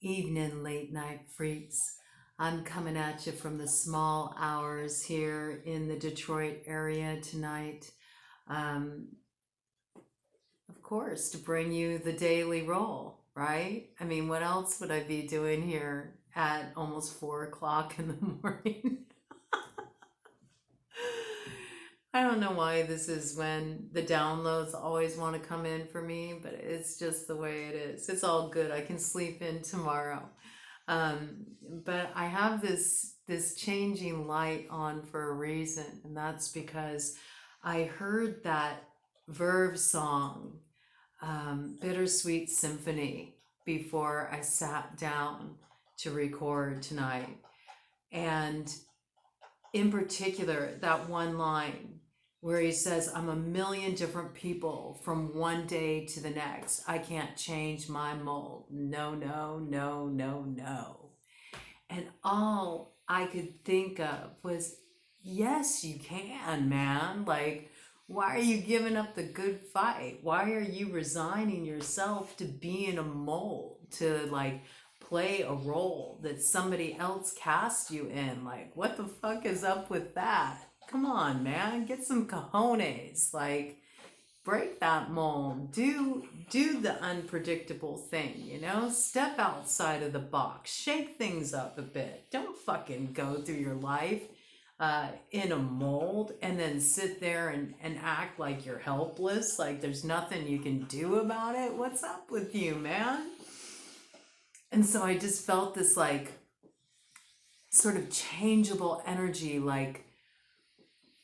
evening, late night freaks. I'm coming at you from the small hours here in the Detroit area tonight. Um, of course, to bring you the daily roll, right? I mean, what else would I be doing here at almost 4 o'clock in the morning? I don't know why this is when the downloads always want to come in for me, but it's just the way it is. It's all good. I can sleep in tomorrow. Um, but I have this changing light on for a reason, and that's because I heard that Verve song, Bittersweet Symphony, before I sat down to record tonight. And in particular, that one line where he says, I'm a million different people from one day to the next. I can't change my mold. No, no, no, no, no. And all I could think of was, yes, you can, man. Like, why are you giving up the good fight? Why are you resigning yourself to be in a mold, to like play a role that somebody else cast you in? Like, what the fuck is up with that? Come on, man, get some cojones. Like, break that mold. Do the unpredictable thing, you know? Step outside of the box. Shake things up a bit. Don't fucking go through your life in a mold and then sit there and act like you're helpless, like there's nothing you can do about it. What's up with you, man? And so I just felt this like sort of changeable energy, like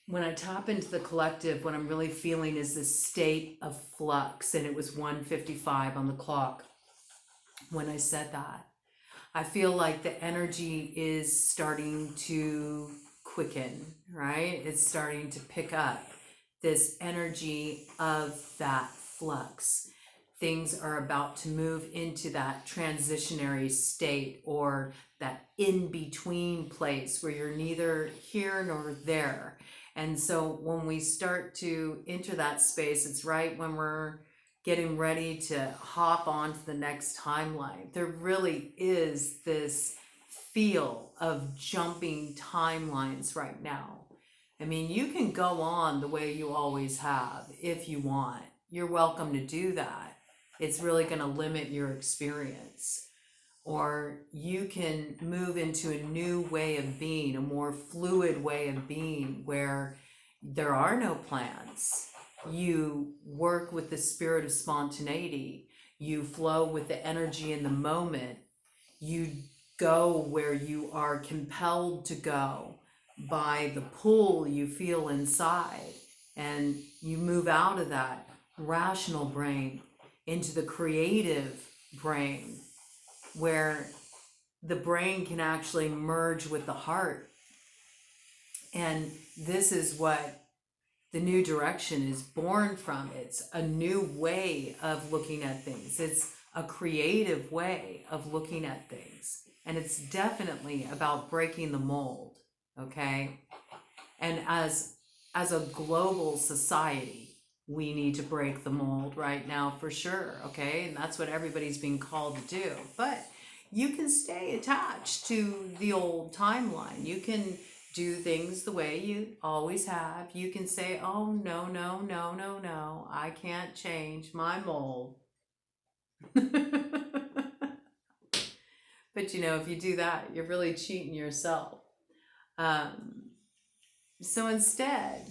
when I tap into the collective, what I'm really feeling is this state of flux, and it was 1:55 on the clock when I said that. I feel like the energy is starting to quicken, right? It's starting to pick up this energy of that flux. Things are about to move into that transitionary state, or that in-between place where you're neither here nor there. And so when we start to enter that space, it's right when we're getting ready to hop on to the next timeline. There really is this feel of jumping timelines right now. I mean, you can go on the way you always have if you want. You're welcome to do that. It's really going to limit your experience. Or you can move into a new way of being, a more fluid way of being, where there are no plans. You work with the spirit of spontaneity. You flow with the energy in the moment. You go where you are compelled to go by the pull you feel inside. And you move out of that rational brain into the creative brain, where the brain can actually merge with the heart. And this is what the new direction is born from. It's a new way of looking at things. It's a creative way of looking at things. And it's definitely about breaking the mold, okay? And as a global society, we need to break the mold right now for sure, okay? And that's what everybody's being called to do. But you can stay attached to the old timeline. You can do things the way you always have. You can say, oh, no, no, no, no, no, I can't change my mold. But you know, if you do that, you're really cheating yourself. So instead,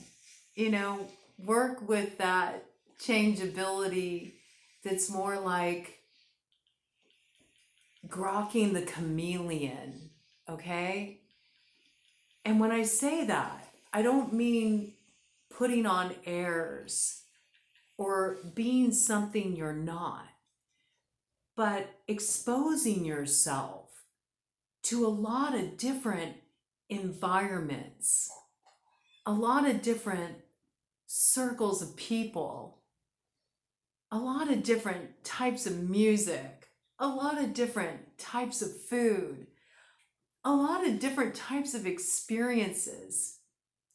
you know, work with that changeability that's more like grokking the chameleon, okay? And when I say that, I don't mean putting on airs or being something you're not, but exposing yourself to a lot of different environments, a lot of different circles of people, a lot of different types of music, a lot of different types of food, a lot of different types of experiences,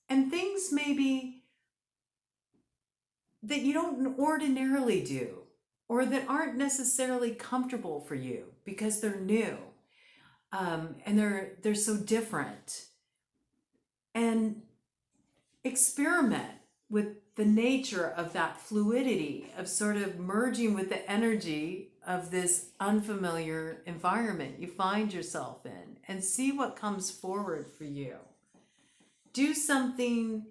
and things maybe that you don't ordinarily do. or that aren't necessarily comfortable for you because they're new, and they're so different. And experiment with the nature of that fluidity of sort of merging with the energy of this unfamiliar environment you find yourself in, and see what comes forward for you. Do something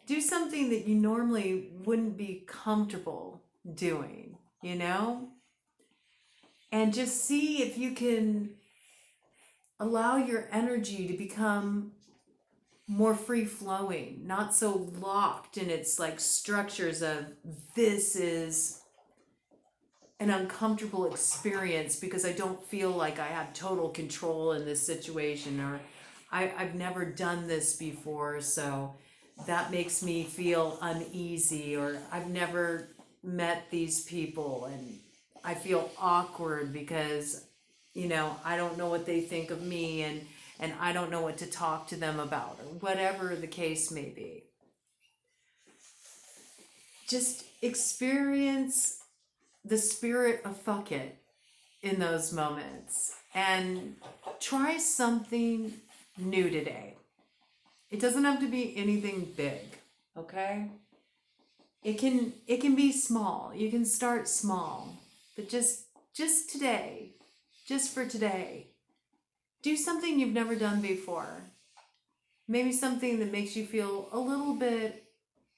do something that you normally wouldn't be comfortable doing, you know? And just see if you can allow your energy to become more free flowing, not so locked in its like structures of this is an uncomfortable experience because I don't feel like I have total control in this situation, or I've never done this before, so that makes me feel uneasy, or I've never met these people and I feel awkward because, I don't know what they think of me, and I don't know what to talk to them about, or whatever the case may be. Just experience the spirit of fuck it in those moments and try something new today. It doesn't have to be anything big, okay? It can be small. You can start small, but just today, just for today, do something you've never done before. Maybe something that makes you feel a little bit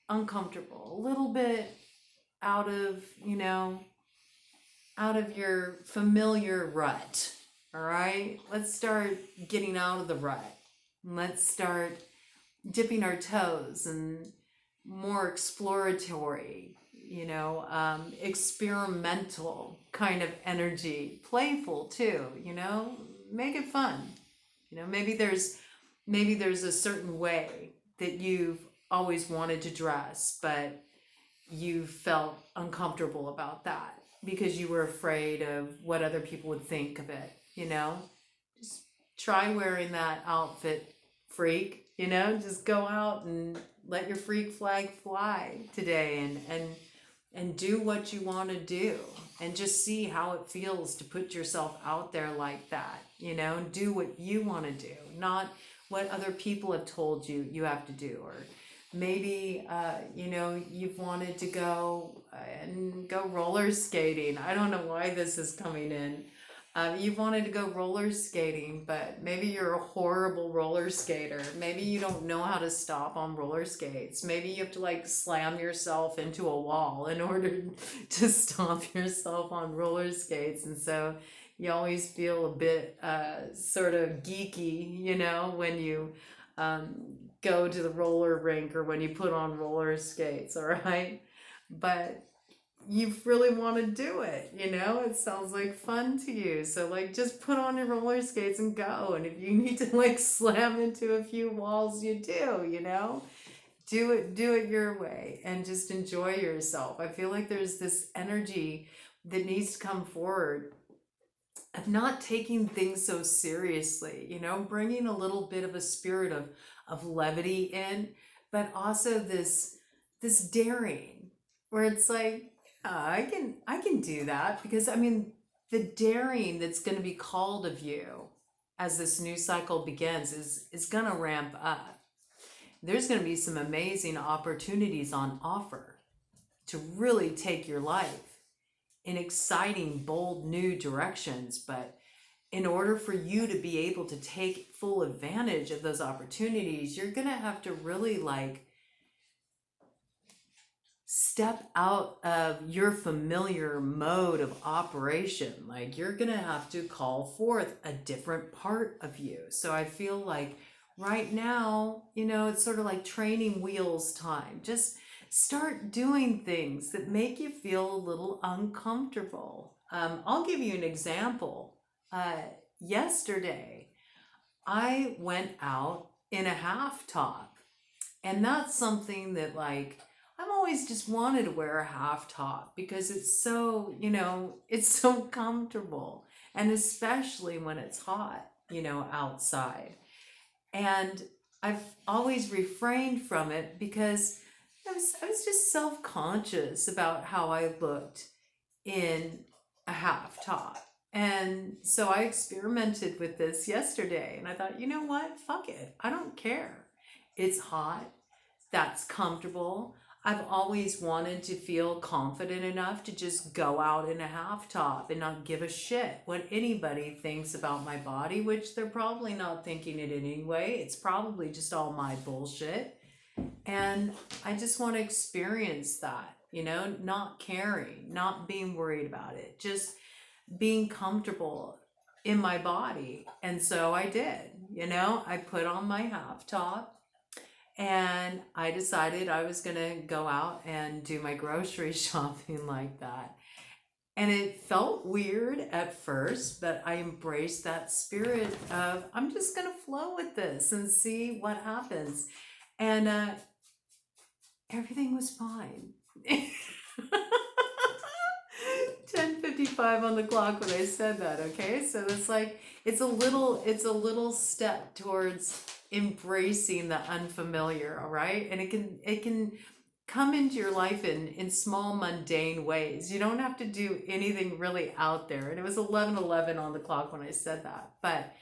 uncomfortable, a little bit out of, out of your familiar rut. All right? Let's start getting out of the rut. Let's start dipping our toes and more exploratory, experimental kind of energy. Playful too, make it fun. Maybe there's a certain way that you've always wanted to dress, but you felt uncomfortable about that because you were afraid of what other people would think of it, Just try wearing that outfit, freak, just go out and let your freak flag fly today, and do what you want to do, and just see how it feels to put yourself out there like that, do what you want to do, not what other people have told you have to do. Or maybe you've wanted to go roller skating. I don't know why this is coming in. You've wanted to go roller skating, but maybe you're a horrible roller skater. Maybe you don't know how to stop on roller skates. Maybe you have to like slam yourself into a wall in order to stop yourself on roller skates. And so you always feel a bit sort of geeky, when you go to the roller rink or when you put on roller skates, all right? But you really want to do it, it sounds like fun to you, so like just put on your roller skates and go. And if you need to like slam into a few walls, you do it your way and just enjoy yourself. I feel like there's this energy that needs to come forward of not taking things so seriously, bringing a little bit of a spirit of levity in, but also this daring where it's like, I can do that, because the daring that's going to be called of you as this new cycle begins is going to ramp up. There's going to be some amazing opportunities on offer to really take your life in exciting, bold, new directions. But in order for you to be able to take full advantage of those opportunities, you're going to have to really step out of your familiar mode of operation. Like, you're going to have to call forth a different part of you. So I feel like right now, it's sort of like training wheels time. Just start doing things that make you feel a little uncomfortable. I'll give you an example. Yesterday, I went out in a half top, and that's something that I've always just wanted to wear a half top because it's so, it's so comfortable, and especially when it's hot, outside. And I've always refrained from it because I was just self-conscious about how I looked in a half top. And so I experimented with this yesterday and I thought, you know what? Fuck it. I don't care. It's hot. That's comfortable. I've always wanted to feel confident enough to just go out in a half top and not give a shit what anybody thinks about my body, which they're probably not thinking it in any way. It's probably just all my bullshit. And I just want to experience that, you know, not caring, not being worried about it, just being comfortable in my body. And so I did, you know, I put on my half top and I decided I was going to go out and do my grocery shopping like that. And it felt weird at first, but I embraced that spirit of I'm just going to flow with this and see what happens. And everything was fine. 10:55 on the clock when I said that, okay? So it's like it's a little step towards embracing the unfamiliar, all right? And it can come into your life in small mundane ways. You don't have to do anything really out there. And it was 11:11 on the clock when I said that. But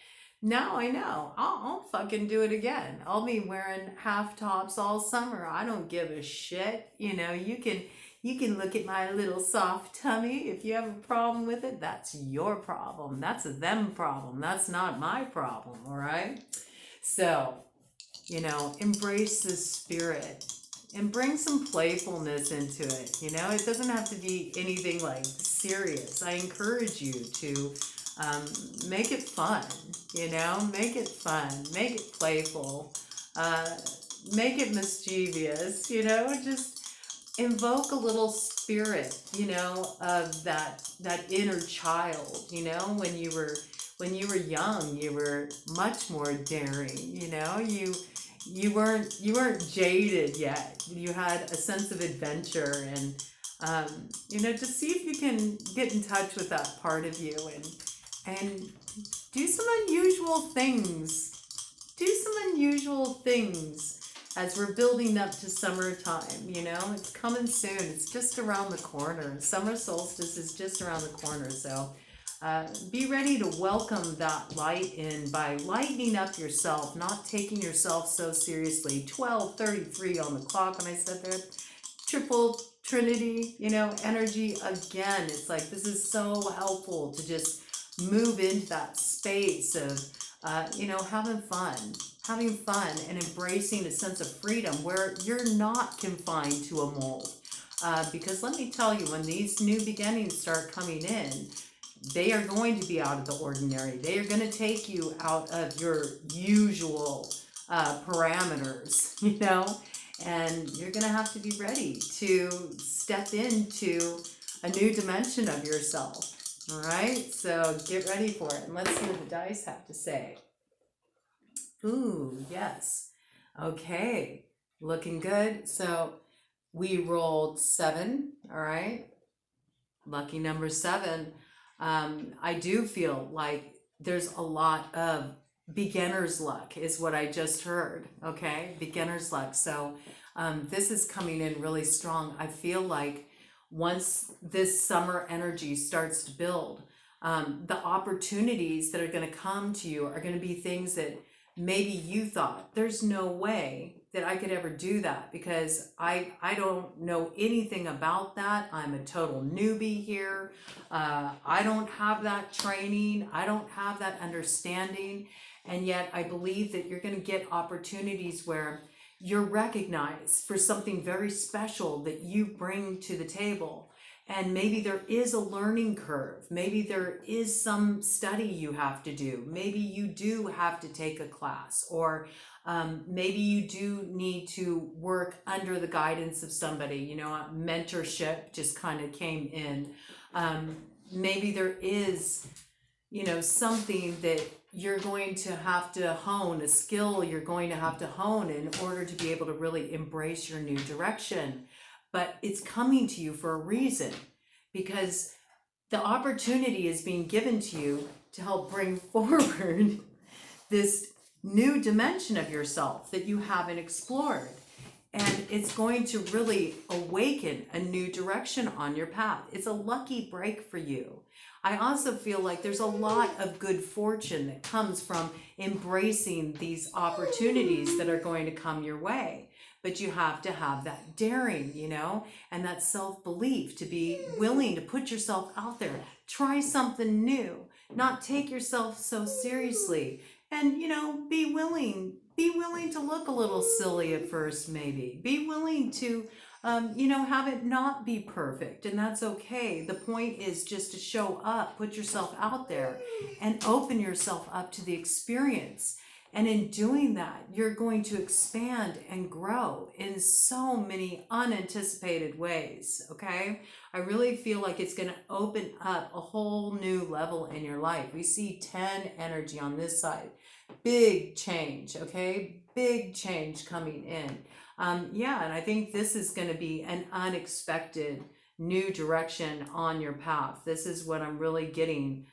now I know I'll fucking do it again. I'll be wearing half tops all summer. I don't give a shit. You know, you can look at my little soft tummy. If you have a problem with it, that's your problem. That's a them problem. That's not my problem, all right? So, you know, embrace this spirit and bring some playfulness into it. You know, it doesn't have to be anything like serious. I encourage you to make it fun, you know, make it fun, make it playful, make it mischievous, you know, just invoke a little spirit, you know, of that inner child. You know, when you were young, you were much more daring, you know, you weren't jaded yet. You had a sense of adventure and you know, just see if you can get in touch with that part of you and do some unusual things. Do some unusual things as we're building up to summertime. You know, it's coming soon. It's just around the corner. Summer solstice is just around the corner. So be ready to welcome that light in by lightening up yourself, not taking yourself so seriously. 12:33 on the clock when I said that. Triple Trinity, you know, energy again. It's like this is so helpful to just move into that space of, you know, having fun and embracing a sense of freedom where you're not confined to a mold. Because let me tell you, when these new beginnings start coming in, they are going to be out of the ordinary. They are going to take you out of your usual parameters, you know, and you're going to have to be ready to step into a new dimension of yourself. All right, so get ready for it, and let's see what the dice have to say. Ooh, yes. Okay, looking good. So we rolled 7, all right? Lucky number 7. I do feel like there's a lot of beginner's luck is what I just heard, okay? Beginner's luck. So this is coming in really strong. I feel like once this summer energy starts to build, the opportunities that are going to come to you are going to be things that maybe you thought, there's no way that I could ever do that because I don't know anything about that. I'm a total newbie here. I don't have that training. I don't have that understanding. And yet I believe that you're going to get opportunities where you're recognized for something very special that you bring to the table. And maybe there is a learning curve. Maybe there is some study you have to do. Maybe you do have to take a class, or maybe you do need to work under the guidance of somebody. You know, mentorship just kind of came in. Maybe there is, you know, something that you're going to have to hone, a skill you're going to have to hone in order to be able to really embrace your new direction. But it's coming to you for a reason, because the opportunity is being given to you to help bring forward this new dimension of yourself that you haven't explored. And it's going to really awaken a new direction on your path. It's a lucky break for you. I also feel like there's a lot of good fortune that comes from embracing these opportunities that are going to come your way. But you have to have that daring, and that self-belief to be willing to put yourself out there. Try something new, not take yourself so seriously. And, be willing to look a little silly at first, maybe. Be willing to, have it not be perfect, and that's okay. The point is just to show up, put yourself out there, and open yourself up to the experience. And in doing that, you're going to expand and grow in so many unanticipated ways, okay? I really feel like it's going to open up a whole new level in your life. We see 10 energy on this side. Big change, okay? Big change coming in. And I think this is going to be an unexpected new direction on your path. This is what I'm really getting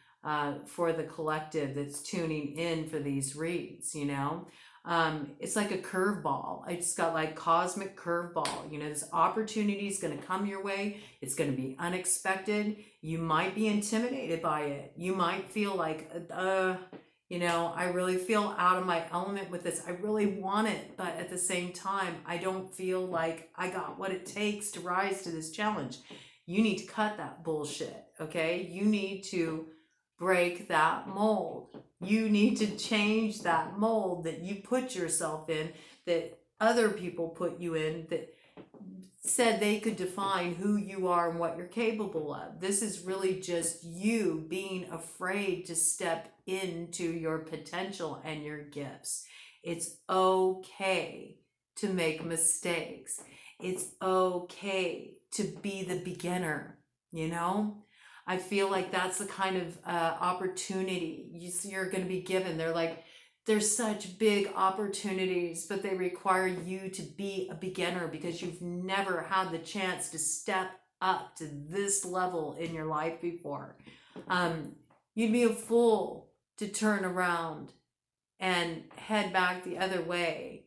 for the collective that's tuning in for these reads, it's like a curveball. I just got like cosmic curveball. This opportunity is going to come your way. It's going to be unexpected. You might be intimidated by it. You might feel like, I really feel out of my element with this. I really want it, but at the same time, I don't feel like I got what it takes to rise to this challenge. You need to cut that bullshit, okay? You need to break that mold. You need to change that mold that you put yourself in, that other people put you in, that said they could define who you are and what you're capable of. This is really just you being afraid to step into your potential and your gifts. It's okay to make mistakes. It's okay to be the beginner, I feel like that's the kind of opportunity you're going to be given. There's such big opportunities, but they require you to be a beginner because you've never had the chance to step up to this level in your life before. You'd be a fool to turn around and head back the other way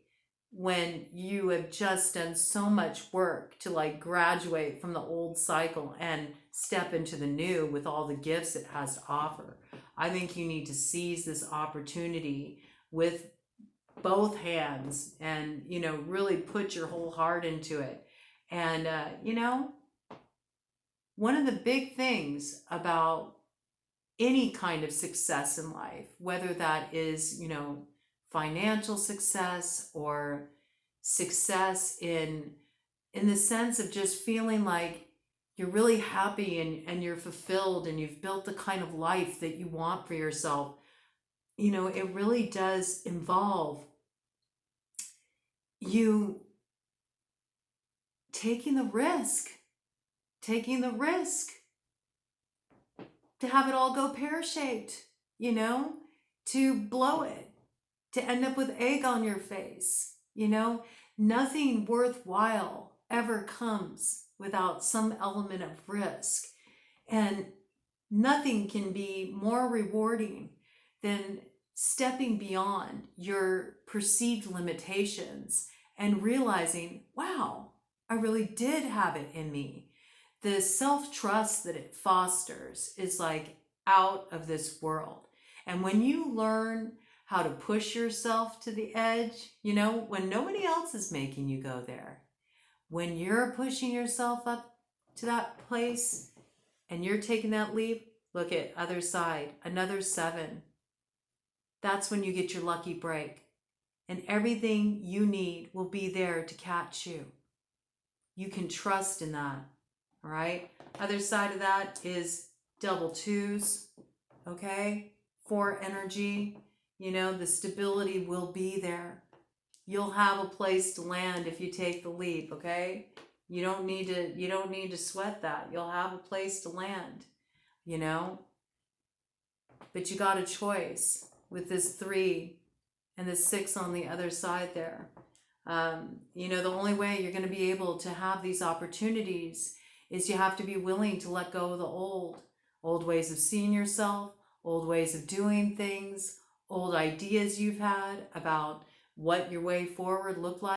when you have just done so much work to graduate from the old cycle and step into the new with all the gifts it has to offer. I think you need to seize this opportunity with both hands and, really put your whole heart into it. And, one of the big things about any kind of success in life, whether that is, financial success or success in the sense of just feeling like you're really happy and you're fulfilled and you've built the kind of life that you want for yourself, it really does involve you taking the risk to have it all go pear-shaped, to blow it, to end up with egg on your face, nothing worthwhile ever comes without some element of risk. And nothing can be more rewarding than stepping beyond your perceived limitations and realizing, wow, I really did have it in me. The self-trust that it fosters is out of this world. And when you learn how to push yourself to the edge, when nobody else is making you go there, when you're pushing yourself up to that place and you're taking that leap, look at other side, another 7. That's when you get your lucky break. And everything you need will be there to catch you. You can trust in that, all right? Other side of that is double 2s, okay? 4 energy, the stability will be there. You'll have a place to land if you take the leap, okay? You don't need to sweat that. You'll have a place to land, But you got a choice with this 3 and the 6 on the other side there. The only way you're going to be able to have these opportunities is you have to be willing to let go of the old ways of seeing yourself, old ways of doing things, old ideas you've had about what your way forward looked like.